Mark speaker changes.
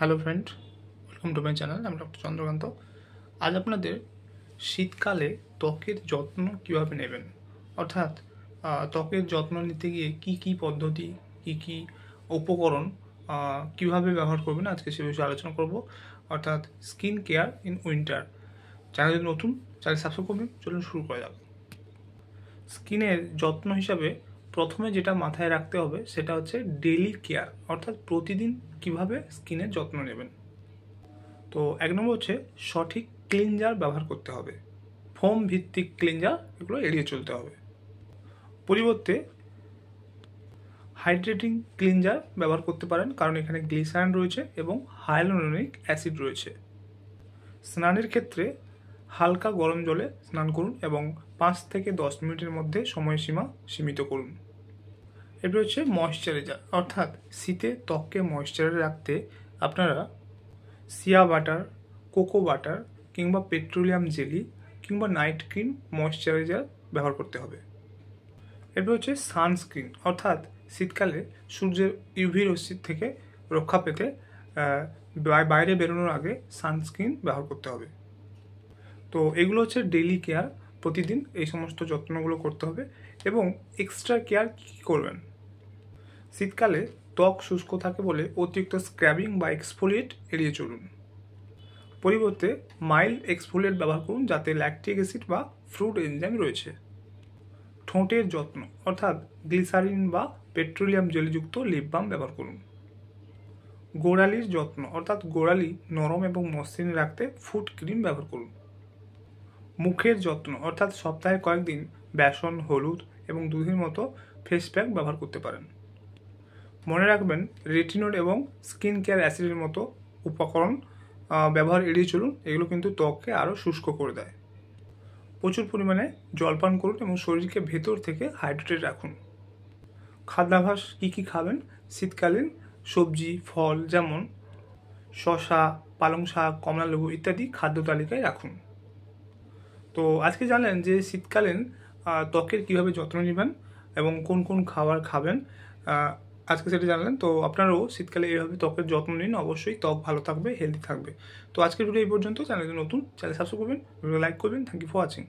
Speaker 1: Hello friend, welcome to my channel. আমি doctor Chandrakant. আজ আপনাদের শীতকালে ত্বকের যত্ন কীভাবে নেবেন, অর্থাৎ ত্বকের যত্ন নিতে গিয়ে কী কী পদ্ধতি, কী কী উপকরণ কীভাবে ব্যবহার করবেন, আজকে সে বিষয়ে আলোচনা করব। অর্থাৎ skin care in winter. Channel যদি নতুন, চ্যানেল সাবস্ক্রাইব করবেন। চলুন শুরু করা যাক। স্কিনের যত্ন হিসাবে প্রথমে যেটা মাথায় রাখতে হবে সেটা হচ্ছে ডেইলি কেয়ার, অর্থাৎ প্রতিদিন কিভাবে স্কিনের যত্ন নেবেন। তো এক নম্বর হচ্ছে সঠিক ক্লিনজার ব্যবহার করতে হবে। ফোম ভিত্তিক ক্লিনজার এগুলো এড়িয়ে চলতে হবে। পরিবর্তে হাইড্রেটিং ক্লিনজার ব্যবহার করতে পারেন, কারণ এখানে গ্লিসারিন রয়েছে এবং হায়ালুরোনিক অ্যাসিড রয়েছে। স্নানের ক্ষেত্রে হালকা গরম জলে স্নান করুন এবং 5 থেকে 10 মিনিটের মধ্যে সময়সীমা সীমিত করুন। এরপর হচ্ছে ময়েশ্চারাইজার, অর্থাৎ শীতে ত্বককে ময়েশ্চারাইজ রাখতে আপনারা সিয়া বাটার, কোকো বাটার কিংবা পেট্রোলিয়াম জেলি কিংবা নাইট ক্রিম ময়েশ্চারাইজার ব্যবহার করতে হবে। এরপর হচ্ছে সানস্ক্রিন, অর্থাৎ শীতকালে সূর্যের ইউভি রশ্মির থেকে রক্ষা পেতে বাইরে বেরোনোর আগে সানস্ক্রিন ব্যবহার করতে হবে। তো এগুলো হচ্ছে ডেইলি কেয়ার, প্রতিদিন এই সমস্ত যত্নগুলো করতে হবে। এবং এক্সট্রা কেয়ার কী করবেন, শীতকালে ত্বক শুষ্ক থাকে বলে অতিরিক্ত স্ক্রাবিং বা এক্সফোলিয়েট এড়িয়ে চলুন। পরিবর্তে মাইল্ড এক্সফোলিয়েট ব্যবহার করুন, যাতে ল্যাকটিক অ্যাসিড বা ফ্রুট এনজাইম রয়েছে। ঠোঁটের যত্ন, অর্থাৎ গ্লিসারিন বা পেট্রোলিয়াম জেলিযুক্ত লিপ বাম ব্যবহার করুন। গোড়ালির যত্ন, অর্থাৎ গোড়ালি নরম এবং মসৃণ রাখতে ফুট ক্রিম ব্যবহার করুন। মুখের যত্ন, অর্থাৎ সপ্তাহে কয়েকদিন বেসন, হলুদ এবং দুধের মতো ফেস প্যাক ব্যবহার করতে পারেন। মনে রাখবেন, রেটিনল এবং স্কিন কেয়ার অ্যাসিডের মতো উপকরণ ব্যবহার এড়িয়ে চলুন, এগুলো কিন্তু ত্বককে আরও শুষ্ক করে দেয়। প্রচুর পরিমাণে জলপান করুন এবং শরীরকে ভেতর থেকে হাইড্রেটেড রাখুন। খাদ্যাভ্যাস কী কী খাবেন, শীতকালীন সবজি, ফল যেমন শসা, পালং শাক, কমলালেবু ইত্যাদি খাদ্য তালিকায় রাখুন। তো আজকে জানলেন যে শীতকালীন ত্বকের কীভাবে যত্ন নেবেন এবং কোন কোন খাবার খাবেন, আজকে সেটা জানলেন। তো আপনারাও শীতকালে এইভাবে ত্বকের যত্ন নিন, অবশ্যই ত্বক ভালো থাকবে, হেলদি থাকবে। তো আজকের ভিডিও এই পর্যন্ত। চ্যানেল নতুন, চ্যানেল সাবস্ক্রাইব করবেন, ভিডিও লাইক করবেন। Thank you for watching.